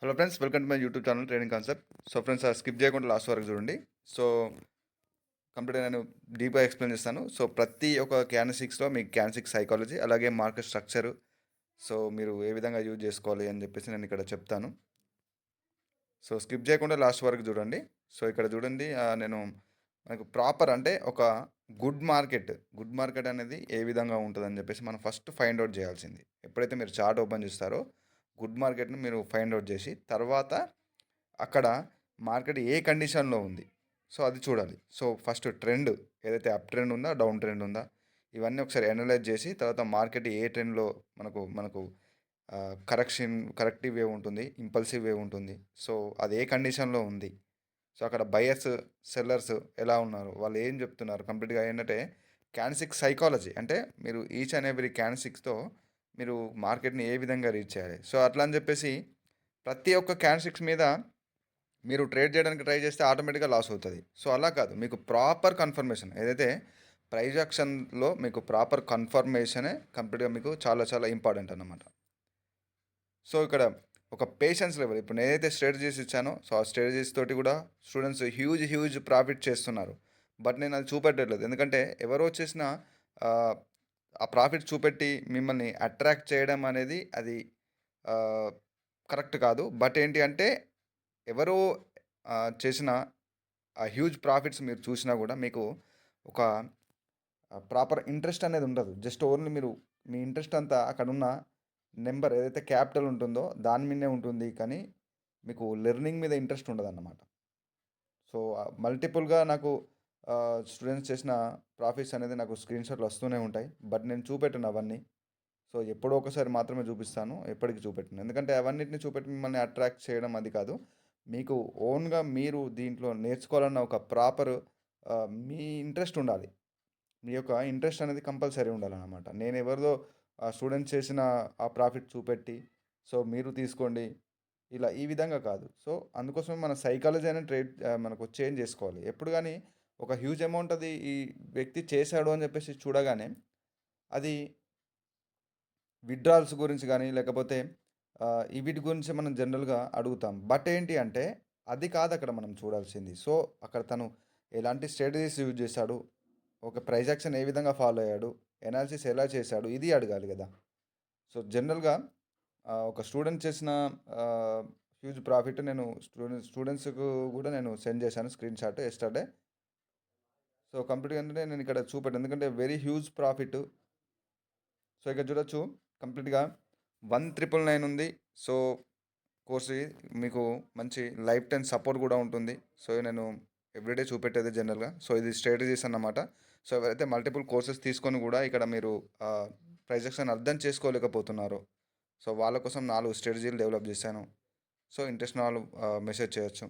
Hello friends, welcome to my YouTube channel trading concept. So friends, skip చేయకుండా last వరకు చూడండి. So కంప్లీట్గా నేను డీప్గా ఎక్స్ప్లెయిన్ చేస్తాను. సో ప్రతి ఒక్క క్యాన్6లో మీకు క్యాన్6 సైకాలజీ, అలాగే మార్కెట్ స్ట్రక్చర్, సో మీరు ఏ విధంగా యూజ్ చేసుకోవాలి అని చెప్పేసి నేను ఇక్కడ చెప్తాను. సో స్కిప్ చేయకుండా లాస్ట్ వరకు చూడండి. సో ఇక్కడ చూడండి, నేను మనకు ప్రాపర్ అంటే ఒక గుడ్ మార్కెట్ అనేది ఏ విధంగా ఉంటుందని చెప్పేసి మనం ఫస్ట్ ఫైండ్ అవుట్ చేయాల్సింది. ఎప్పుడైతే మీరు చార్ట్ ఓపెన్ చేస్తారో గుడ్ మార్కెట్ని మీరు ఫైండ్ అవుట్ చేసి తర్వాత అక్కడ మార్కెట్ ఏ కండిషన్లో ఉంది సో అది చూడాలి. సో ఫస్ట్ ట్రెండ్ ఏదైతే అప్ ట్రెండ్ ఉందా, డౌన్ ట్రెండ్ ఉందా, ఇవన్నీ ఒకసారి అనలైజ్ చేసి తర్వాత మార్కెట్ ఏ ట్రెండ్లో మనకు మనకు కరెక్టివ్ వే ఉంటుంది, ఇంపల్సివ్ వే ఉంటుంది, సో అది ఏ కండిషన్లో ఉంది, సో అక్కడ బయర్స్ సెల్లర్స్ ఎలా ఉన్నారు, వాళ్ళు ఏం చెప్తున్నారు, కంప్లీట్గా ఏంటంటే క్యాన్6 సైకాలజీ అంటే మీరు ఈచ్ అండ్ ఎవ్రీ క్యాన్6తో మీరు మార్కెట్ని ఏ విధంగా రీచ్ చేయాలి. సో అట్లా అని చెప్పేసి ప్రతి ఒక్క క్యాన్6 మీద మీరు ట్రేడ్ చేయడానికి ట్రై చేస్తే ఆటోమేటిక్గా లాస్ అవుతుంది. సో అలా కాదు, మీకు ప్రాపర్ కన్ఫర్మేషన్ ఏదైతే ప్రైజ్ యాక్షన్లో మీకు ప్రాపర్ కన్ఫర్మేషనే కంప్లీట్గా మీకు చాలా చాలా ఇంపార్టెంట్ అన్నమాట. సో ఇక్కడ ఒక పేషెన్స్ లెవెల్, ఇప్పుడు నేనైతే స్ట్రాటజీస్ ఇచ్చానో సో ఆ స్ట్రాటజీస్ తోటి కూడా స్టూడెంట్స్ హ్యూజ్ ప్రాఫిట్ చేస్తున్నారు. బట్ నేను అది చూపెట్టట్లేదు, ఎందుకంటే ఎవరో చేసిన ఆ ప్రాఫిట్ చూపెట్టి మిమ్మల్ని అట్రాక్ట్ చేయడం అనేది అది కరెక్ట్ కాదు. బట్ ఏంటి అంటే ఎవరో చేసిన ఆ హ్యూజ్ ప్రాఫిట్స్ మీరు చూసినా కూడా మీకు ఒక ప్రాపర్ ఇంట్రెస్ట్ అనేది ఉండదు. జస్ట్ ఓన్లీ మీరు మీ ఇంట్రెస్ట్ అంతా అక్కడ ఉన్న నెంబర్ ఏదైతే క్యాపిటల్ ఉంటుందో దాని మీదనే ఉంటుంది, కానీ మీకు లెర్నింగ్ మీద ఇంట్రెస్ట్ ఉండదు అన్నమాట. సో మల్టిపుల్గా నాకు స్టూడెంట్స్ చేసిన ప్రాఫిట్స్ అనేది నాకు స్క్రీన్ షాట్లు వస్తూనే ఉంటాయి. బట్ నేను చూపెట్టను అవన్నీ. సో ఎప్పుడో ఒకసారి మాత్రమే చూపిస్తాను, ఎప్పటికీ చూపెట్టను. ఎందుకంటే అవన్నిటిని చూపెట్టి మిమ్మల్ని అట్రాక్ట్ చేయడం అది కాదు. మీకు ఓన్గా మీరు దీంట్లో నేర్చుకోవాలన్న ఒక ప్రాపర్ మీ ఇంట్రెస్ట్ ఉండాలి. మీ యొక్క ఇంట్రెస్ట్ అనేది కంపల్సరీ ఉండాలన్నమాట. నేను ఎవరిదో స్టూడెంట్స్ చేసిన ఆ ప్రాఫిట్ చూపెట్టి సో మీరు తీసుకోండి ఇలా ఈ విధంగా కాదు. సో అందుకోసమే మన సైకాలజీ అనేది మనకు చేంజ్ చేసుకోవాలి. ఎప్పుడు కానీ ఒక హ్యూజ్ అమౌంట్ అది ఈ వ్యక్తి చేశాడు అని చెప్పేసి చూడగానే అది విత్డ్రాల్స్ గురించి కానీ లేకపోతే ఈ వీటి గురించి మనం జనరల్గా అడుగుతాం. బట్ ఏంటి అంటే అది కాదు అక్కడ మనం చూడాల్సింది. సో అక్కడ తను ఎలాంటి స్ట్రాటజీస్ యూజ్ చేశాడు, ఒక ప్రైజ్ యాక్షన్ ఏ విధంగా ఫాలో అయ్యాడు, ఎనాలిసిస్ ఎలా చేశాడు, ఇది అడగాలి కదా. సో జనరల్గా ఒక స్టూడెంట్ చేసిన హ్యూజ్ ప్రాఫిట్ నేను స్టూడెంట్స్కు కూడా నేను సెండ్ చేశాను స్క్రీన్ షాట్ ఎస్టర్డే. సో కంప్లీట్గా ఏంటంటే నేను ఇక్కడ చూపెట్టాను, ఎందుకంటే వెరీ హ్యూజ్ ప్రాఫిట్. సో ఇక్కడ చూడొచ్చు కంప్లీట్గా 1999 ఉంది. సో కోర్స్ మీకు మంచి లైఫ్ టైం సపోర్ట్ కూడా ఉంటుంది. సో నేను ఎవ్రీడే చూపెట్టేది జనరల్గా. సో ఇది స్ట్రాటజీస్ అన్నమాట. సో ఎవరైతే మల్టిపుల్ కోర్సెస్ తీసుకొని కూడా ఇక్కడ మీరు ప్రైజెక్షన్ అర్థం చేసుకోలేకపోతున్నారు, సో వాళ్ళ కోసం 4 స్ట్రాటజీలు డెవలప్ చేశాను. సో ఇంట్రెస్ట్ వాళ్ళు మెసేజ్ చేయొచ్చు.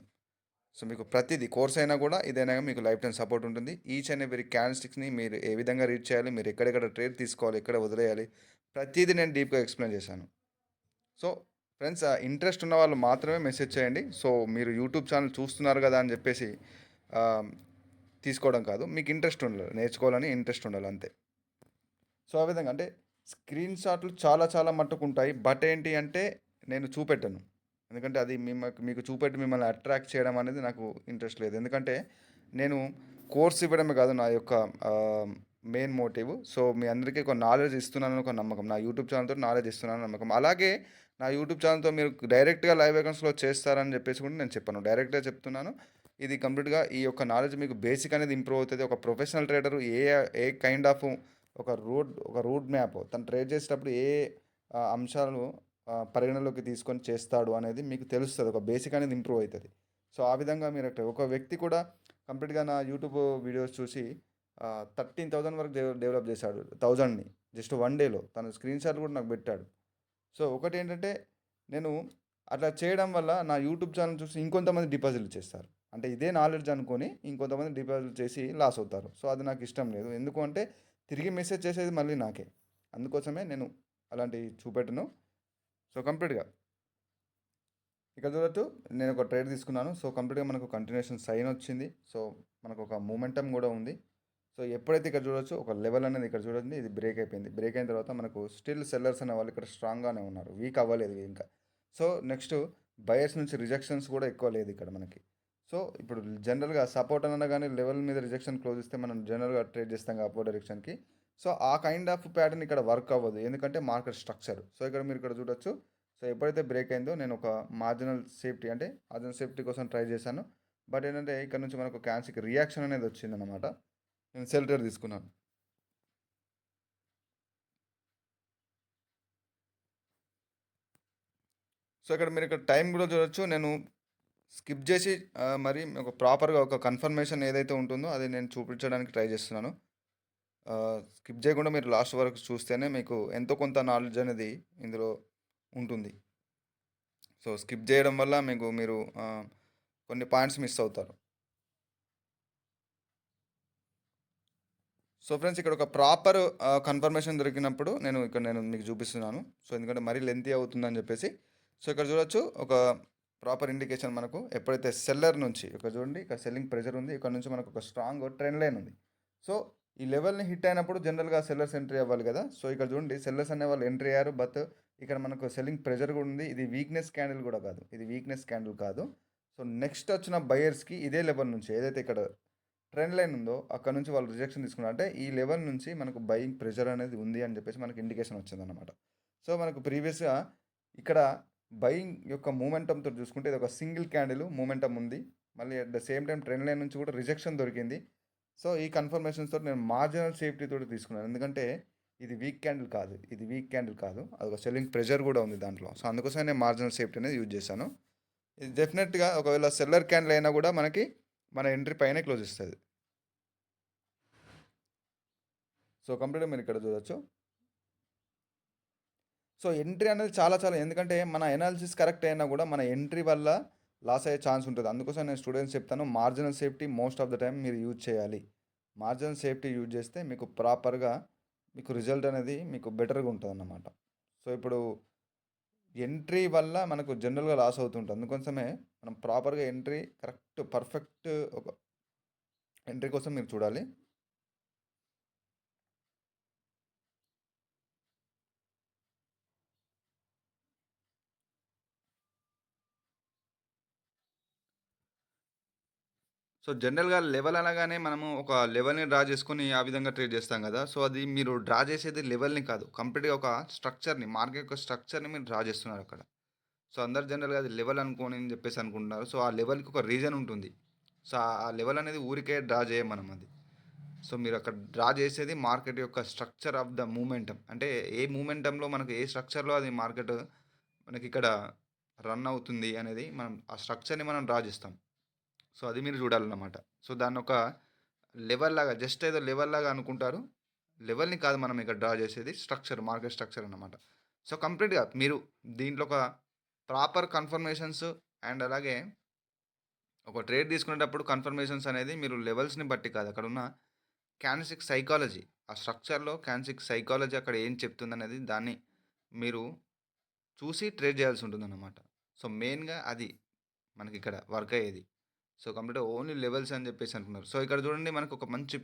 సో మీకు ప్రతిదీ కోర్స్ అయినా కూడా ఇదైనా మీకు లైఫ్ టైం సపోర్ట్ ఉంటుంది. ఈచ్ అండ్ ఎవరీ క్యాండిల్స్టిక్స్ని మీరు ఏ విధంగా రీచ్ చేయాలి, మీరు ఎక్కడెక్కడ ట్రేడ్ తీసుకోవాలి, ఎక్కడ వదిలేయాలి, ప్రతిదీ నేను డీప్గా ఎక్స్ప్లెయిన్ చేశాను. సో ఫ్రెండ్స్, ఇంట్రెస్ట్ ఉన్న వాళ్ళు మాత్రమే మెసేజ్ చేయండి. సో మీరు యూట్యూబ్ ఛానల్ చూస్తున్నారు కదా అని చెప్పేసి తీసుకోవడం కాదు, మీకు ఇంట్రెస్ట్ ఉండాలి, నేర్చుకోవాలని ఇంట్రెస్ట్ ఉండాలి అంతే. సో ఆ విధంగా అంటే స్క్రీన్ షాట్లు చాలా చాలా మట్టుకుంటాయి. బట్ ఏంటి అంటే నేను చూపెట్టాను, ఎందుకంటే అది మీకు చూపెట్టి మిమ్మల్ని అట్రాక్ట్ చేయడం అనేది నాకు ఇంట్రెస్ట్ లేదు. ఎందుకంటే నేను కోర్స్ ఇవ్వడమే కాదు నా యొక్క మెయిన్ మోటివ్. సో మీ అందరికీ ఒక నాలెడ్జ్ ఇస్తున్నానని ఒక నమ్మకం, నా యూట్యూబ్ ఛానల్తో నాలెడ్జ్ ఇస్తున్నానని నమ్మకం. అలాగే నా యూట్యూబ్ ఛానల్తో మీరు డైరెక్ట్గా లైవ్ వేకెన్స్లో చేస్తారని చెప్పేసి కూడా నేను చెప్పాను, డైరెక్ట్గా చెప్తున్నాను. ఇది కంప్లీట్గా ఈ యొక్క నాలెడ్జ్ మీకు బేసిక్ అనేది ఇంప్రూవ్ అవుతుంది. ఒక professional trader A kind of ఒక రూట్ మ్యాప్ తను ట్రేడ్ చేసేటప్పుడు ఏ అంశాలు పరిగణలోకి తీసుకొని చేస్తాడు అనేది మీకు తెలుస్తుంది, ఒక బేసిక్ అనేది ఇంప్రూవ్ అవుతుంది. సో ఆ విధంగా మీరు ఒక వ్యక్తి కూడా కంప్లీట్గా నా యూట్యూబ్ వీడియోస్ చూసి 13,000 వరకు డెవలప్ చేశాడు, 1000ని జస్ట్ వన్ డేలో. తన స్క్రీన్ షాట్ కూడా నాకు పెట్టాడు. సో ఒకటి ఏంటంటే నేను అట్లా చేయడం వల్ల నా యూట్యూబ్ ఛానల్ చూసి ఇంకొంతమంది డిపాజిట్లు చేస్తారు, అంటే ఇదే నాలెడ్జ్ అనుకొని ఇంకొంతమంది డిపాజిట్ చేసి లాస్ అవుతారు. సో అది నాకు ఇష్టం లేదు, ఎందుకు అంటే తిరిగి మెసేజ్ చేసేది మళ్ళీ నాకే. అందుకోసమే నేను అలాంటివి చూపెట్టను. సో కంప్లీట్గా ఇక్కడ చూడొచ్చు, నేను ఒక ట్రేడ్ తీసుకున్నాను. సో కంప్లీట్గా మనకు కంటిన్యూషన్ సైన్ వచ్చింది. సో మనకు ఒక మూమెంటం కూడా ఉంది. సో ఎప్పుడైతే ఇక్కడ చూడొచ్చు ఒక లెవెల్ అనేది ఇక్కడ చూడండి, ఇది బ్రేక్ అయిపోయింది. బ్రేక్ అయిన తర్వాత మనకు స్టిల్ సెల్లర్స్ అనే వాళ్ళు ఇక్కడ స్ట్రాంగ్గానే ఉన్నారు, వీక్ అవ్వలేదు ఇంకా. సో నెక్స్ట్ బయర్స్ నుంచి రిజెక్షన్స్ కూడా ఎక్కువ లేదు ఇక్కడ మనకి. సో ఇప్పుడు జనరల్గా సపోర్ట్ అని అనగానే లెవెల్ మీద రిజెక్షన్ క్లోజ్ ఇస్తే మనం జనరల్గా ట్రేడ్ చేస్తాం అపోర్ట్ డైరెక్షన్కి. సో ఆ కైండ్ ఆఫ్ ప్యాటర్న్ ఇక్కడ వర్క్ అవ్వదు, ఎందుకంటే మార్కెట్ స్ట్రక్చర్. సో ఇక్కడ మీరు ఇక్కడ చూడొచ్చు. సో ఎప్పుడైతే బ్రేక్ అయిందో నేను ఒక మార్జినల్ సేఫ్టీ, అంటే మార్జినల్ సేఫ్టీ కోసం ట్రై చేశాను. బట్ ఏంటంటే ఇక్కడ నుంచి మనకు క్యాన్సిక్ రియాక్షన్ అనేది వచ్చిందన్నమాట. నేను సెల్ ట్రేడ్ తీసుకున్నాను. సో ఇక్కడ మీరు ఇక్కడ టైం కూడా చూడొచ్చు. నేను స్కిప్ చేసి మరి ఒక ప్రాపర్గా ఒక కన్ఫర్మేషన్ ఏదైతే ఉంటుందో అది నేను చూపించడానికి ట్రై చేస్తున్నాను. స్కిప్ చేయకుండా మీరు లాస్ట్ వరకు చూస్తేనే మీకు ఎంతో కొంత నాలెడ్జ్ అనేది ఇందులో ఉంటుంది. సో స్కిప్ చేయడం వల్ల మీరు కొన్ని పాయింట్స్ మిస్ అవుతారు. సో ఫ్రెండ్స్, ఇక్కడ ఒక ప్రాపర్ కన్ఫర్మేషన్ దొరికినప్పుడు నేను మీకు చూపిస్తున్నాను. సో ఎందుకంటే మరీ లెంతీ అవుతుందని చెప్పేసి. సో ఇక్కడ చూడొచ్చు ఒక ప్రాపర్ ఇండికేషన్ మనకు ఎప్పుడైతే సెల్లర్ నుంచి ఇక్కడ చూడండి, ఇక్కడ సెల్లింగ్ ప్రెషర్ ఉంది, ఇక్కడ నుంచి మనకు ఒక స్ట్రాంగ్ ట్రెండ్ లైన్ ఉంది. సో ఈ లెవెల్ని హిట్ అయినప్పుడు జనరల్గా సెల్లర్స్ ఎంట్రీ అవ్వాలి కదా. సో ఇక్కడ చూడండి, సెల్లర్స్ అనే వాళ్ళు ఎంట్రీ అయ్యారు. బట్ ఇక్కడ మనకు సెల్లింగ్ ప్రెషర్ కూడా ఉంది. ఇది వీక్నెస్ క్యాండిల్ కూడా కాదు, ఇది వీక్నెస్ క్యాండిల్ కాదు. సో నెక్స్ట్ వచ్చిన బయర్స్కి ఇదే లెవెల్ నుంచి ఏదైతే ఇక్కడ ట్రెండ్ లైన్ ఉందో అక్కడ నుంచి వాళ్ళు రిజెక్షన్ తీసుకున్నారు. అంటే ఈ లెవెల్ నుంచి మనకు బయింగ్ ప్రెషర్ అనేది ఉంది అని చెప్పేసి మనకు ఇండికేషన్ వచ్చిందన్నమాట. సో మనకు ప్రీవియస్గా ఇక్కడ బయింగ్ యొక్క మూమెంటంతో చూసుకుంటే ఇది ఒక సింగిల్ క్యాండిల్ మూమెంటం ఉంది. మళ్ళీ at the same time trend line నుంచి కూడా రిజెక్షన్ దొరికింది. సో ఈ కన్ఫర్మేషన్స్ తోటి నేను మార్జినల్ సేఫ్టీ తోటి తీసుకున్నాను, ఎందుకంటే ఇది వీక్ క్యాండిల్ కాదు, ఇది వీక్ క్యాండిల్ కాదు, అది ఒక సెల్లింగ్ ప్రెషర్ కూడా ఉంది దాంట్లో. సో అందుకోసమే నేను మార్జినల్ సేఫ్టీ అనేది యూజ్ చేశాను. ఇది డెఫినెట్గా ఒకవేళ సెల్లర్ క్యాండిల్ అయినా కూడా మనకి మన ఎంట్రీ పైనే క్లోజ్ ఇస్తుంది. సో కంప్లీట్గా మీరు ఇక్కడ చూడొచ్చు. సో ఎంట్రీ అనేది చాలా చాలా, ఎందుకంటే మన ఎనాలిసిస్ కరెక్ట్ అయినా కూడా మన ఎంట్రీ వల్ల లాస్ అయ్యే ఛాన్స్ ఉంటుంది. అందుకోసం నేను స్టూడెంట్స్ చెప్తాను, marginal safety most of the time మీరు యూజ్ చేయాలి. మార్జినల్ సేఫ్టీ యూజ్ చేస్తే మీకు ప్రాపర్గా మీకు రిజల్ట్ అనేది మీకు బెటర్గా ఉంటుంది అన్నమాట. సో ఇప్పుడు ఎంట్రీ వల్ల మనకు జనరల్గా లాస్ అవుతుంటుంది. అందుకోసమే మనం ప్రాపర్గా ఎంట్రీ కరెక్ట్ పర్ఫెక్ట్ ఒక ఎంట్రీ కోసం మీరు చూడాలి. సో జనరల్‌గా లెవెల్ అనగానే మనము ఒక లెవెల్‌ని డ్రా చేసుకొని ఆ విధంగా ట్రేడ్ చేస్తాం కదా. సో అది మీరు డ్రా చేసేది లెవెల్‌ని కాదు, కంప్లీట్‌గా ఒక స్ట్రక్చర్‌ని, మార్కెట్ యొక్క స్ట్రక్చర్‌ని మీరు డ్రా చేస్తున్నారు అక్కడ. సో అందరూ జనరల్‌గా అది లెవెల్ అనుకోని అని చెప్పేసి అనుకుంటున్నారు. సో ఆ లెవెల్‌కి ఒక రీజన్ ఉంటుంది. సో ఆ లెవెల్ అనేది ఊరికే డ్రా చేయం మనం అది. సో మీరు అక్కడ డ్రా చేసేది మార్కెట్ యొక్క స్ట్రక్చర్ ఆఫ్ ద మూమెంటం. అంటే ఏ మూమెంటంలో మనకు ఏ స్ట్రక్చర్‌లో అది మార్కెట్ మనకిక్కడ రన్ అవుతుంది అనేది మనం ఆ స్ట్రక్చర్‌ని మనం డ్రా చేస్తాం. సో అది మీరు చూడాలన్నమాట. సో దాన్నొక లెవెల్ లాగా, జస్ట్ ఏదో లెవెల్ లాగా అనుకుంటారు. లెవెల్‌ని కాదు మనం ఇక్కడ డ్రా చేసేది స్ట్రక్చర్, మార్కెట్ స్ట్రక్చర్ అన్నమాట. సో కంప్లీట్‌గా మీరు దీంట్లో ఒక ప్రాపర్ కన్ఫర్మేషన్స్ అండ్ అలాగే ఒక ట్రేడ్ తీసుకునేటప్పుడు కన్ఫర్మేషన్స్ అనేది మీరు లెవెల్స్‌ని బట్టి కాదు, అక్కడున్న క్యాండిల్‌స్టిక్ సైకాలజీ, ఆ స్ట్రక్చర్‌లో క్యాండిల్‌స్టిక్ సైకాలజీ అక్కడ ఏం చెప్తుందనేది దాన్ని మీరు చూసి ట్రేడ్ చేయాల్సి ఉంటుందన్నమాట. సో మెయిన్‌గా అది మనకిక్కడ వర్క్ అయ్యేది. సో కంప్లీట్‌గా ఓన్లీ లెవెల్స్ అని చెప్పేసి అంటున్నారు. సో ఇక్కడ చూడండి, మనకు ఒక మంచి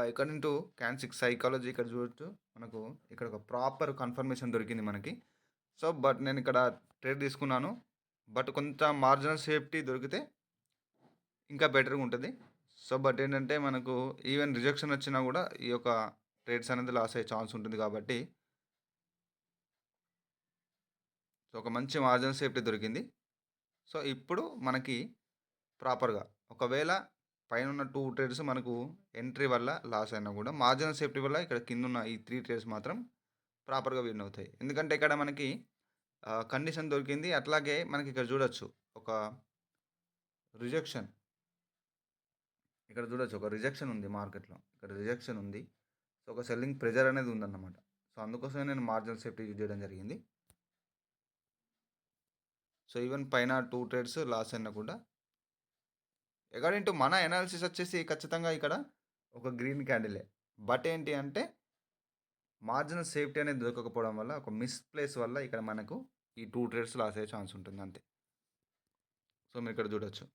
అకార్డింగ్ టు క్యాన్సిక్ సైకాలజీ ఇక్కడ చూడొచ్చు. మనకు ఇక్కడ ఒక ప్రాపర్ కన్ఫర్మేషన్ దొరికింది మనకి. సో బట్ నేను ఇక్కడ ట్రేడ్ తీసుకున్నాను. బట్ కొంత మార్జినల్ సేఫ్టీ దొరికితే ఇంకా బెటర్‌గా ఉంటది. సో బట్ ఏంటంటే మనకు ఈవెన్ రిజెక్షన్ వచ్చినా కూడా ఈ యొక్క ట్రేడ్స్ అనేది లాస్ అయ్యే ఛాన్స్ ఉంటుంది కాబట్టి సో ఒక మంచి మార్జినల్ సేఫ్టీ దొరికింది. సో ఇప్పుడు మనకి ప్రాపర్‌గా ఒకవేళ పైనున్న 2 ట్రేడ్స్ మనకు ఎంట్రీ వల్ల లాస్ అయినా కూడా మార్జినల్ సేఫ్టీ వల్ల ఇక్కడ కిందున్న ఈ 3 ట్రేడ్స్ మాత్రం ప్రాపర్‌గా విన్ అవుతాయి. ఎందుకంటే ఇక్కడ మనకి కండిషన్ దొరికింది. అట్లాగే మనకి ఇక్కడ చూడొచ్చు ఒక రిజెక్షన్. ఇక్కడ చూడొచ్చు ఒక రిజెక్షన్ ఉంది మార్కెట్‌లో. ఇక్కడ రిజెక్షన్ ఉంది. సో ఒక సెల్లింగ్ ప్రెషర్ అనేది ఉందన్నమాట. సో అందుకోసమే నేను మార్జినల్ సేఫ్టీ యూజ్ చేయడం జరిగింది. సో ఈవెన్ పైన 2 ట్రేడ్స్ లాస్ అయినా కూడా అకార్డింగ్ టు మన అనాలిసిస్ వచ్చేసి ఖచ్చితంగా ఇక్కడ ఒక గ్రీన్ క్యాండిలే. బట్ ఏంటి అంటే మార్జినల్ సేఫ్టీ అనేది దొరకకపోవడం వల్ల, ఒక మిస్‌ప్లేస్ వల్ల ఇక్కడ మనకు ఈ 2 ట్రేడ్స్ లాస్ అయ్యే ఛాన్స్ ఉంటుంది అంతే. సో మీరు ఇక్కడ చూడొచ్చు.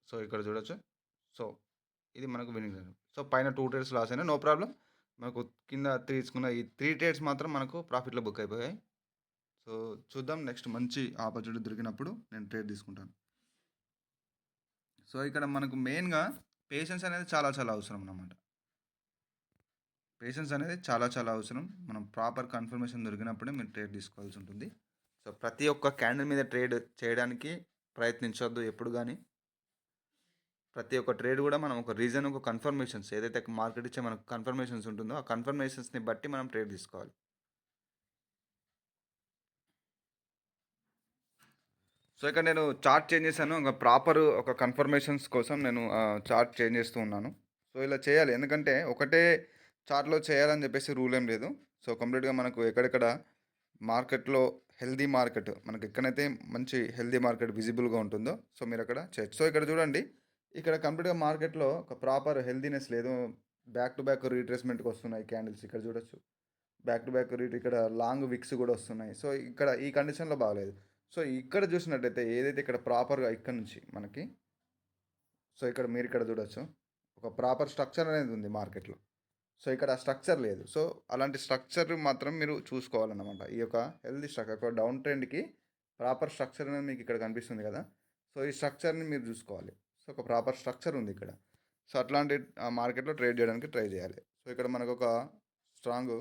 సో ఇక్కడ చూడొచ్చు. సో ఇది మనకు విన్నింగ్ లెవెల్. సో పైన 2 ట్రేడ్స్ లాస్ అయినా నో ప్రాబ్లమ్. మనకు కింద తీసుకున్న ఈ 3 ట్రేడ్స్ మాత్రం మనకు ప్రాఫిట్‌లో బుక్ అయిపోయాయి. సో చూద్దాం నెక్స్ట్ మంచి ఆపర్చునిటీ దొరికినప్పుడు నేను ట్రేడ్ తీసుకుంటాను. సో ఇక్కడ మనకు మెయిన్‌గా పేషెన్స్ అనేది చాలా చాలా అవసరం అన్నమాట. పేషెన్స్ అనేది చాలా చాలా అవసరం. మనం ప్రాపర్ కన్ఫర్మేషన్ దొరికినప్పుడే మీరు ట్రేడ్ తీసుకోవాల్సి ఉంటుంది. సో ప్రతి ఒక్క క్యాండిల్ మీద ట్రేడ్ చేయడానికి ప్రయత్నించొద్దు ఎప్పుడు గానీ. ప్రతి ఒక్క ట్రేడ్ కూడా మనం ఒక రీజన్, ఒక కన్ఫర్మేషన్స్ ఏదైతే మార్కెట్ ఇచ్చే మనకు కన్ఫర్మేషన్స్ ఉంటుందో, ఆ కన్ఫర్మేషన్స్‌ని బట్టి మనం ట్రేడ్ తీసుకోవాలి. సో ఇక్కడ నేను చార్ట్ చేంజ్ చేశాను. ఒక ప్రాపర్ ఒక కన్ఫర్మేషన్స్ కోసం నేను చార్ట్ చేంజ్ చేస్తూ ఉన్నాను. సో ఇలా చేయాలి. ఎందుకంటే ఒకటే చార్ట్‌లో చేయాలని చెప్పేసి రూల్ ఏం లేదు. సో కంప్లీట్‌గా మనకు ఎక్కడెక్కడ మార్కెట్‌లో హెల్తీ మార్కెట్ మనకి ఎక్కడైతే మంచి హెల్తీ మార్కెట్ విజిబుల్‌గా ఉంటుందో సో మీరక్కడ చేయొచ్చు. సో ఇక్కడ చూడండి. ఇక్కడ కంప్లీట్‌గా మార్కెట్‌లో ఒక ప్రాపర్ హెల్తీనెస్ లేదు. బ్యాక్ టు బ్యాక్ రీట్రేస్‌మెంట్‌కి వస్తున్నాయి క్యాండిల్స్ ఇక్కడ చూడొచ్చు. బ్యాక్ టు బ్యాక్ ఇక్కడ లాంగ్ విక్స్ కూడా వస్తున్నాయి. సో ఇక్కడ ఈ కండిషన్‌లో బాగలేదు. సో ఇక్కడ చూసినట్టయితే ఏదైతే ఇక్కడ ప్రాపర్‌గా ఇక్కడ నుంచి మనకి సో ఇక్కడ మీరు ఇక్కడ చూడొచ్చు. ఒక ప్రాపర్ స్ట్రక్చర్ అనేది ఉంది మార్కెట్‌లో. సో ఇక్కడ స్ట్రక్చర్ లేదు. సో అలాంటి స్ట్రక్చర్ మాత్రం మీరు చూసుకోవాలన్నమాట. ఈ యొక్క హెల్తీ స్ట్రక్చర్ ఒక డౌన్ ట్రెండ్‌కి ప్రాపర్ స్ట్రక్చర్ అనేది మీకు ఇక్కడ కనిపిస్తుంది కదా! సో ఈ స్ట్రక్చర్‌ని మీరు చూసుకోవాలి. సో ఒక ప్రాపర్ స్ట్రక్చర్ ఉంది ఇక్కడ. సో అట్లాంటి మార్కెట్‌లో ట్రేడ్ చేయడానికి ట్రై చేయాలి. సో ఇక్కడ మనకొక స్ట్రాంగ్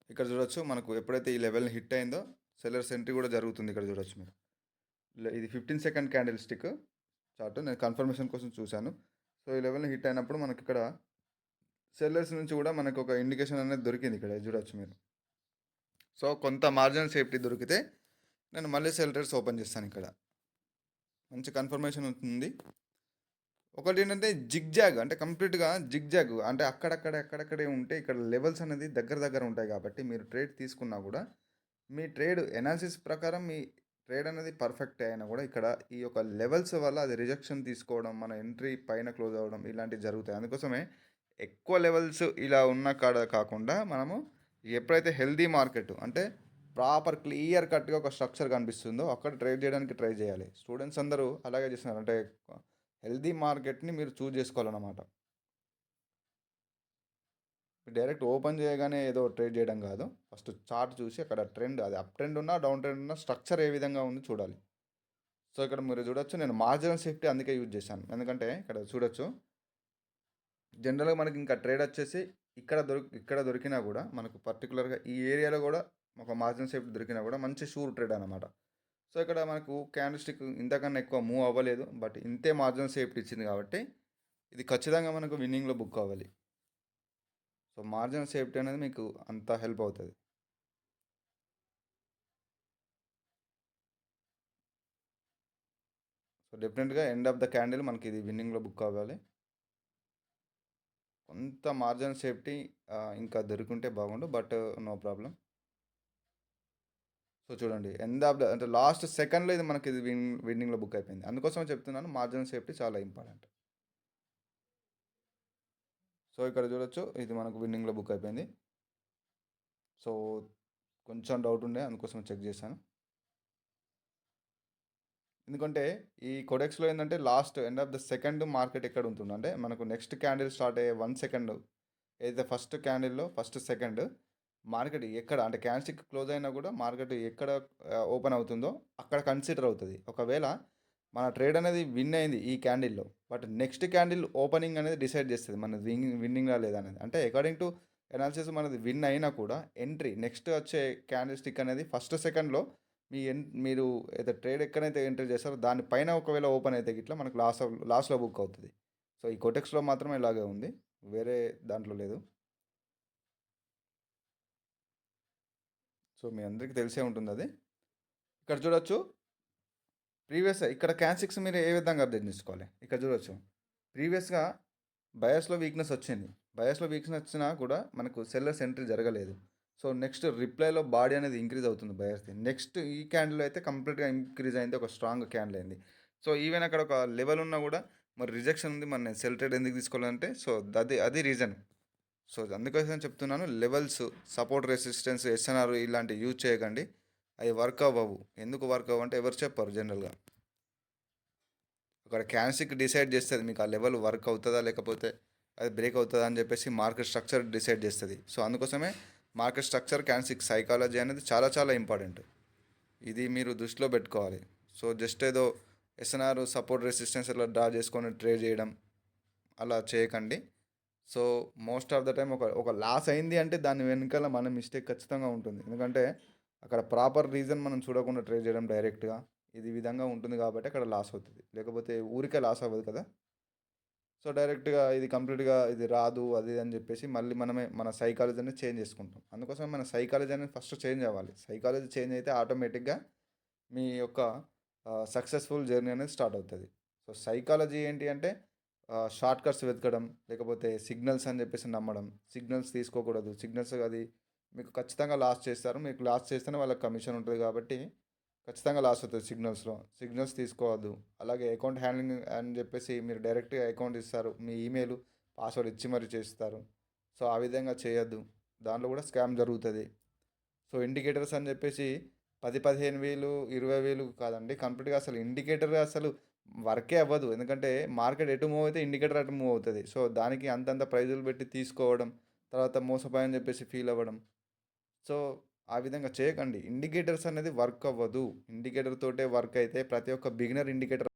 ఇక్కడ చూడొచ్చు. మనకు ఎప్పుడైతే ఈ లెవెల్‌ని హిట్ అయిందో సెల్లర్స్ ఎంట్రీ కూడా జరుగుతుంది ఇక్కడ చూడొచ్చు మీరు. ఇది 15 సెకండ్ క్యాండిల్ స్టిక్ చార్ట్. నేను కన్ఫర్మేషన్ కోసం చూశాను. సో ఈ లెవెల్‌ని హిట్ అయినప్పుడు మనకిక్కడ సెల్లర్స్ నుంచి కూడా మనకు ఒక ఇండికేషన్ అనేది దొరికింది ఇక్కడ చూడొచ్చు మీరు. సో కొంత మార్జినల్ సేఫ్టీ దొరికితే నేను మళ్ళీ సెల్ ట్రేడ్స్ ఓపెన్ చేస్తాను ఇక్కడ. మంచి కన్ఫర్మేషన్ ఉంటుంది. ఒకటి ఏంటంటే జిగ్జాగ్ అంటే కంప్లీట్‌గా జిగ్జాగ్ అంటే అక్కడక్కడే ఉంటే ఇక్కడ లెవెల్స్ అనేది దగ్గర దగ్గర ఉంటాయి కాబట్టి మీరు ట్రేడ్ తీసుకున్నా కూడా మీ ట్రేడ్ ఎనాలిసిస్ ప్రకారం మీ ట్రేడ్ అనేది పర్ఫెక్ట్ అయినా కూడా ఇక్కడ ఈ యొక్క లెవెల్స్ వల్ల అది రిజెక్షన్ తీసుకోవడం, మన ఎంట్రీ పైన క్లోజ్ అవ్వడం ఇలాంటివి జరుగుతాయి. అందుకోసమే ఎక్కువ లెవెల్స్ ఇలా ఉన్న కాడ కాకుండా మనము ఎప్పుడైతే హెల్తీ మార్కెట్ అంటే ప్రాపర్ క్లియర్ కట్గా ఒక స్ట్రక్చర్ కనిపిస్తుందో అక్కడ ట్రేడ్ చేయడానికి ట్రై చేయాలి. స్టూడెంట్స్ అందరూ అలాగే చేస్తున్నారు. అంటే హెల్తీ మార్కెట్ని మీరు చూజ్ చేసుకోవాలన్నమాట. డైరెక్ట్ ఓపెన్ చేయగానే ఏదో ట్రేడ్ చేయడం కాదు. ఫస్ట్ చార్ట్ చూసి అక్కడ ట్రెండ్ అది అప్ ట్రెండ్ ఉన్నా డౌన్ ట్రెండ్ ఉన్నా స్ట్రక్చర్ ఏ విధంగా ఉంది చూడాలి. సో ఇక్కడ మీరు చూడొచ్చు నేను మార్జినల్ సేఫ్టీ అందుకే యూజ్ చేశాను. ఎందుకంటే ఇక్కడ చూడొచ్చు జనరల్గా మనకి ఇంకా ట్రేడ్ వచ్చేసి ఇక్కడ దొరికినా కూడా మనకు పర్టికులర్గా ఈ ఏరియాలో కూడా ఒక మార్జినల్ సేఫ్టీ దొరికినా కూడా మంచి షూర్ ట్రేడ్ అనమాట. సో ఇక్కడ మనకు క్యాండిల్ స్టిక్ ఇంతకన్నా ఎక్కువ మూవ్ అవ్వలేదు. బట్ ఇంతే మార్జినల్ సేఫ్టీ ఇచ్చింది కాబట్టి ఇది ఖచ్చితంగా మనకు విన్నింగ్లో బుక్ అవ్వాలి. సో మార్జినల్ సేఫ్టీ అనేది మీకు అంత హెల్ప్ అవుతుంది. సో డెఫినెట్గా ఎండ్ ఆఫ్ ద క్యాండిల్ మనకి ఇది విన్నింగ్లో బుక్ అవ్వాలి. కొంత మార్జినల్ సేఫ్టీ ఇంకా దొరికింటే బాగుండు. But no problem. సో చూడండి ఎండ్ ఆఫ్ ద అంటే లాస్ట్ సెకండ్లో ఇది మనకి ఇది విన్నింగ్లో బుక్ అయిపోయింది. అందుకోసం చెప్తున్నాను మార్జినల్ సేఫ్టీ చాలా ఇంపార్టెంట్. సో ఇక్కడ చూడొచ్చు ఇది మనకు విన్నింగ్లో బుక్ అయిపోయింది. సో కొంచెం డౌట్ ఉండే అందుకోసం చెక్ చేశాను. ఎందుకంటే ఈ కొడెక్స్లో ఏంటంటే last end of the second market ఎక్కడ ఉంటుంది అంటే మనకు నెక్స్ట్ క్యాండిల్ స్టార్ట్ అయ్యే 1 సెకండ్ ఏదైతే ఫస్ట్ క్యాండిల్లో ఫస్ట్ సెకండ్ మార్కెట్ ఎక్కడ అంటే క్యాండిల్ క్లోజ్ అయినా కూడా మార్కెట్ ఎక్కడ ఓపెన్ అవుతుందో అక్కడ కన్సిడర్ అవుతుంది. ఒకవేళ మన ట్రేడ్ అనేది విన్ అయింది ఈ క్యాండిల్లో బట్ నెక్స్ట్ క్యాండిల్ ఓపెనింగ్ అనేది డిసైడ్ చేస్తుంది మనది విన్నింగా లేదా అనేది. అంటే అకార్డింగ్ టు అనాలిసిస్ మనది విన్ అయినా కూడా ఎంట్రీ నెక్స్ట్ వచ్చే క్యాండిల్ స్టిక్ అనేది ఫస్ట్ సెకండ్లో మీరు ఏదో ట్రేడ్ ఎక్కడైతే ఎంట్రీ చేస్తారో దానిపైన ఒకవేళ ఓపెన్ అయితే ఇట్లా మనకు లాస్ట్లో బుక్ అవుతుంది. సో ఈ కోటెక్స్లో మాత్రం ఇలాగే ఉంది, వేరే దాంట్లో లేదు. సో మీ అందరికీ తెలిసే ఉంటుంది అది. ఇక్కడ చూడొచ్చు ప్రీవియస్ ఇక్కడ క్యాన్సిక్స్ మీరు ఏ విధంగా అర్థం చేసుకోవాలి. ఇక్కడ చూడొచ్చు ప్రీవియస్గా బయాస్లో వీక్నెస్ వచ్చింది. బయాస్లో వీక్నెస్ వచ్చినా కూడా మనకు సెల్లర్స్ ఎంట్రీ జరగలేదు. సో నెక్స్ట్ రిప్లైలో బాడీ అనేది ఇంక్రీజ్ అవుతుంది బయర్స్ది. నెక్స్ట్ ఈ క్యాండిల్ అయితే కంప్లీట్గా ఇంక్రీజ్ అయింది, ఒక స్ట్రాంగ్ క్యాండిల్ అయింది. సో ఈవెన్ అక్కడ ఒక లెవెల్ ఉన్నా కూడా మరి రిజెక్షన్ ఉంది, మరి నేను సెల్ ట్రేడ్ ఎందుకు తీసుకోవాలంటే సో అది రీజన్. సో అందుకోసం చెప్తున్నాను లెవెల్స్ సపోర్ట్ రెసిస్టెన్స్ ఎస్ఎన్ఆర్ ఇలాంటివి యూజ్ చేయకండి, అవి వర్క్ అవ్వవు. ఎందుకు వర్క్ అవ్వు అంటే ఎవరు చెప్పారు జనరల్గా. అక్కడ క్యాండిల్స్టిక్ డిసైడ్ చేస్తుంది మీకు ఆ లెవెల్ వర్క్ అవుతుందా లేకపోతే అది బ్రేక్ అవుతుందా అని చెప్పేసి మార్కెట్ స్ట్రక్చర్ డిసైడ్ చేస్తుంది. సో అందుకోసమే మార్కెట్ స్ట్రక్చర్ క్యాండిల్స్టిక్ సైకాలజీ అనేది చాలా చాలా ఇంపార్టెంట్. ఇది మీరు దృష్టిలో పెట్టుకోవాలి. సో జస్ట్ ఏదో ఎస్ఎన్ఆర్ సపోర్ట్ రెసిస్టెన్స్ ఇట్లా డ్రా చేసుకొని ట్రేడ్ చేయడం అలా చేయకండి. So most of the time ఒక లాస్ అయింది అంటే దాని వెనకాల మన మిస్టేక్ ఖచ్చితంగా ఉంటుంది. ఎందుకంటే అక్కడ ప్రాపర్ రీజన్ మనం చూడకుండా ట్రేడ్ చేయడం డైరెక్ట్గా ఇది విధంగా ఉంటుంది కాబట్టి అక్కడ లాస్ అవుతుంది. లేకపోతే ఊరికే లాస్ అవ్వదు కదా. సో డైరెక్ట్గా ఇది కంప్లీట్గా ఇది రాదు అది అని చెప్పేసి మళ్ళీ మనమే మన సైకాలజీ అనేది చేంజ్ చేసుకుంటాం. అందుకోసం మన సైకాలజీ అనేది ఫస్ట్ చేంజ్ అవ్వాలి. సైకాలజీ చేంజ్ అయితే ఆటోమేటిక్గా మీ యొక్క సక్సెస్ఫుల్ జర్నీ అనేది స్టార్ట్ అవుతుంది. సో సైకాలజీ ఏంటి అంటే షార్ట్ కట్స్ వెతకడం, లేకపోతే సిగ్నల్స్ అని చెప్పేసి నమ్మడం. సిగ్నల్స్ తీసుకోకూడదు. సిగ్నల్స్ అది మీకు ఖచ్చితంగా లాస్ చేస్తారు. మీకు లాస్ చేస్తేనే వాళ్ళకి కమిషన్ ఉంటుంది కాబట్టి ఖచ్చితంగా లాస్ అవుతుంది సిగ్నల్స్లో. సిగ్నల్స్ తీసుకోవద్దు. అలాగే అకౌంట్ హ్యాండ్లింగ్ అని చెప్పేసి మీరు డైరెక్ట్గా అకౌంట్ ఇస్తారు, మీ ఈమెయిల్ పాస్వర్డ్ ఇచ్చి మరీ చేస్తారు. సో ఆ విధంగా చేయొద్దు. దాంట్లో కూడా స్కామ్ జరుగుతుంది. సో ఇండికేటర్స్ అని చెప్పేసి 10,000, 15,000, 20,000 కాదండి. కంప్లీట్గా అసలు ఇండికేటర్ అసలు వర్కే అవ్వదు. ఎందుకంటే మార్కెట్ ఎటు మూవ్ అయితే ఇండికేటర్ అటు మూవ్ అవుతుంది. సో దానికి అంతంత ప్రైజులు పెట్టి తీసుకోవడం, తర్వాత మోసపోయని చెప్పేసి ఫీల్ అవ్వడం. సో ఆ విధంగా చేయకండి. ఇండికేటర్స్ అనేది వర్క్ అవ్వదు. ఇండికేటర్ తోటే వర్క్ అయితే ప్రతి ఒక్క బిగినర్ ఇండికేటర్.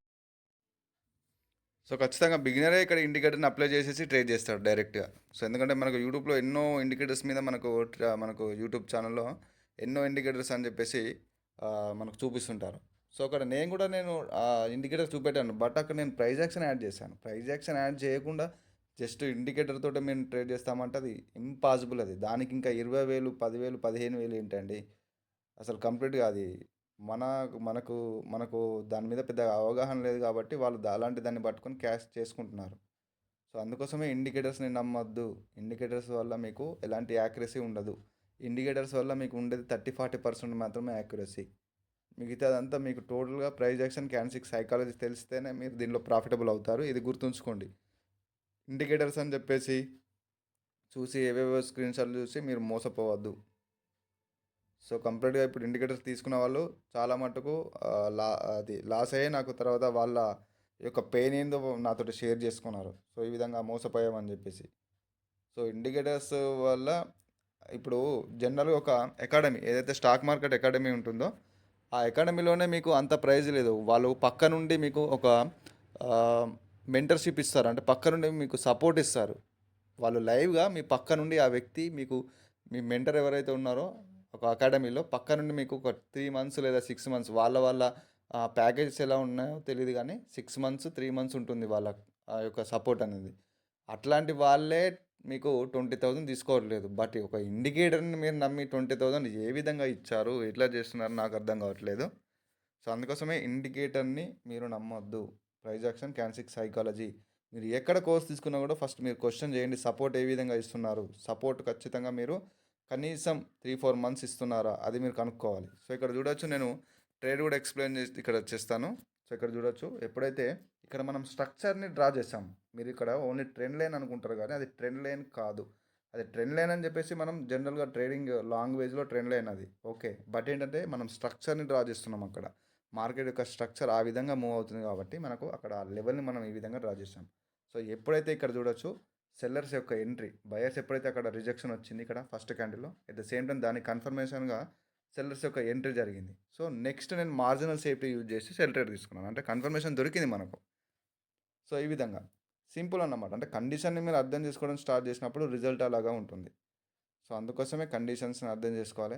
సో ఖచ్చితంగా బిగినరే ఇక్కడ ఇండికేటర్ని అప్లై చేసేసి ట్రేడ్ చేస్తాడు డైరెక్ట్గా. సో ఎందుకంటే మనకు యూట్యూబ్లో ఎన్నో ఇండికేటర్స్ మీద మనకు యూట్యూబ్ ఛానల్లో ఎన్నో ఇండికేటర్స్ అని చెప్పేసి మనకు చూపిస్తుంటారు. సో అక్కడ నేను ఇండికేటర్ చూపెట్టాను. బట్ అక్కడ నేను ప్రైజ్ యాక్షన్ యాడ్ చేశాను. ప్రైజ్ యాక్షన్ యాడ్ చేయకుండా జస్ట్ ఇండికేటర్ తోటే మేము ట్రేడ్ చేస్తామంటే అది ఇంపాసిబుల్. అది దానికి ఇంకా 20,000, 10,000, 15,000 ఏంటండి. అసలు కంప్లీట్గా అది మనకు మనకు దాని మీద పెద్ద అవగాహన లేదు కాబట్టి వాళ్ళు అలాంటి దాన్ని పట్టుకొని క్యాష్ చేసుకుంటున్నారు. సో అందుకోసమే ఇండికేటర్స్ని నమ్మొద్దు. ఇండికేటర్స్ వల్ల మీకు ఎలాంటి యాక్యురసీ ఉండదు. ఇండికేటర్స్ వల్ల మీకు ఉండేది 30-40% మాత్రమే యాక్యురసీ. మిగతాదంతా మీకు టోటల్గా ప్రైజ్ యాక్షన్ క్యాండిల్స్టిక్ సైకాలజీ తెలిస్తేనే మీరు దీనిలో ప్రాఫిటబుల్ అవుతారు. ఇది గుర్తుంచుకోండి. ఇండికేటర్స్ అని చెప్పేసి చూసి ఏవేవో స్క్రీన్ షాట్లు చూసి మీరు మోసపోవద్దు. సో కంప్లీట్గా ఇప్పుడు ఇండికేటర్స్ తీసుకున్న వాళ్ళు చాలా మటుకు అది లాస్ అయ్యే నాకు తర్వాత వాళ్ళ యొక్క పెయిన్ ఏందో నాతో షేర్ చేసుకున్నారు. సో ఈ విధంగా మోసపోయామని చెప్పేసి. సో ఇండికేటర్స్ వల్ల ఇప్పుడు జనరల్గా ఒక అకాడమీ ఏదైతే స్టాక్ మార్కెట్ అకాడమీ ఉంటుందో ఆ అకాడమీలోనే మీకు అంత ప్రైజ్ లేదు. వాళ్ళు పక్క నుండి మీకు ఒక మెంటర్షిప్ ఇస్తారు. అంటే పక్క నుండి మీకు సపోర్ట్ ఇస్తారు. వాళ్ళు లైవ్గా మీ పక్క నుండి ఆ వ్యక్తి మీకు మీ మెంటర్ ఎవరైతే ఉన్నారో ఒక అకాడమీలో పక్క నుండి మీకు ఒక 3 మంత్స్ లేదా 6 మంత్స్ వాళ్ళ ప్యాకేజెస్ ఎలా ఉన్నాయో తెలియదు కానీ 6 మంత్స్ 3 మంత్స్ ఉంటుంది వాళ్ళ ఆ యొక్క సపోర్ట్ అనేది. అట్లాంటి వాళ్ళే మీకు 20,000 తీసుకోవట్లేదు. బట్ ఒక ఇండికేటర్ని మీరు నమ్మి 20,000 ఏ విధంగా ఇచ్చారు, ఎట్లా చేస్తున్నారు నాకు అర్థం కావట్లేదు. సో అందుకోసమే ఇండికేటర్ని మీరు నమ్మొద్దు. ప్రైజ్ యాక్షన్ క్యాండిల్స్టిక్ సైకాలజీ మీరు ఎక్కడ కోర్స్ తీసుకున్నా కూడా ఫస్ట్ మీరు క్వశ్చన్ చేయండి. సపోర్ట్ ఏ విధంగా ఇస్తున్నారు, సపోర్ట్ ఖచ్చితంగా మీరు కనీసం 3-4 మంత్స్ ఇస్తున్నారా అది మీరు కనుక్కోవాలి. సో ఇక్కడ చూడొచ్చు నేను ట్రేడ్ కూడా ఎక్స్ప్లెయిన్ చేసి ఇక్కడ చేస్తాను. సో ఇక్కడ చూడొచ్చు ఎప్పుడైతే ఇక్కడ మనం స్ట్రక్చర్ని డ్రా చేసాం. మీరు ఇక్కడ ఓన్లీ ట్రెండ్ లైన్ అనుకుంటారు కానీ అది ట్రెండ్ లైన్ కాదు. అది ట్రెండ్ లైన్ అని చెప్పేసి మనం జనరల్గా ట్రేడింగ్ లాంగ్వేజ్లో ట్రెండ్ లైన్ అది ఓకే. బట్ ఏంటంటే మనం స్ట్రక్చర్ని డ్రా చేస్తున్నాం. అక్కడ మార్కెట్ యొక్క స్ట్రక్చర్ ఆ విధంగా మూవ్ అవుతుంది కాబట్టి మనకు అక్కడ ఆ లెవెల్ని మనం ఈ విధంగా డ్రా చేసాం. సో ఎప్పుడైతే ఇక్కడ చూడొచ్చు సెల్లర్స్ యొక్క ఎంట్రీ, బయర్స్ ఎప్పుడైతే అక్కడ రిజెక్షన్ వచ్చింది ఇక్కడ ఫస్ట్ క్యాండిల్లో ఎట్ ద సేమ్ టైం దానికి కన్ఫర్మేషన్గా సెల్లర్స్ యొక్క ఎంట్రీ జరిగింది. సో నెక్స్ట్ నేను మార్జినల్ సేఫ్టీ యూజ్ చేసి సెల్ ట్రేడ్ తీసుకున్నాను. అంటే కన్ఫర్మేషన్ దొరికింది మనకు. సో ఈ విధంగా సింపుల్ అన్నమాట. అంటే కండిషన్ని మీరు అర్థం చేసుకోవడం స్టార్ట్ చేసినప్పుడు రిజల్ట్ అలాగా ఉంటుంది. సో అందుకోసమే కండిషన్స్ని అర్థం చేసుకోవాలి.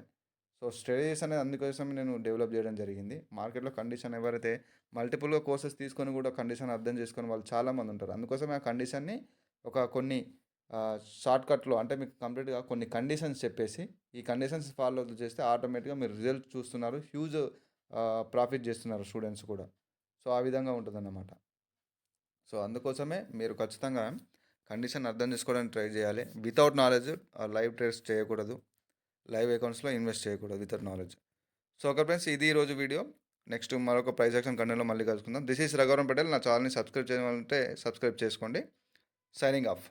సో స్ట్రాటజీస్ అనేది అందుకోసమే నేను డెవలప్ చేయడం జరిగింది. మార్కెట్లో కండిషన్ ఎవరైతే మల్టిపుల్గా కోర్సెస్ తీసుకొని కూడా కండిషన్ అర్థం చేసుకొని వాళ్ళు చాలామంది ఉంటారు. అందుకోసమే ఆ కండిషన్ని కొన్ని షార్ట్కట్లో అంటే మీకు కంప్లీట్గా కొన్ని కండిషన్స్ చెప్పేసి ఈ కండిషన్స్ ఫాలో చేస్తే ఆటోమేటిక్గా మీరు రిజల్ట్ చూస్తున్నారు. హ్యూజ్ ప్రాఫిట్ చేస్తున్నారు స్టూడెంట్స్ కూడా. సో ఆ విధంగా ఉంటుందన్నమాట. సో అందుకోసమే మీరు ఖచ్చితంగా కండిషన్ అర్థం చేసుకోవడానికి ట్రై చేయాలి. వితౌట్ నాలెడ్జ్ లైవ్ ట్రేడ్స్ చేయకూడదు. లైవ్ అకౌంట్స్లో ఇన్వెస్ట్ చేయకూడదు without knowledge. So okay friends, ఇది ఈరోజు వీడియో. నెక్స్ట్ మరొక ప్రైజ్ యాక్షన్ కంటెంట్లో మళ్ళీ కలుసుకుందాం. This is Raghuvaran Patel. నా ఛానల్ని సబ్స్క్రైబ్ చేయాలంటే సబ్స్క్రైబ్ చేసుకోండి. Signing off.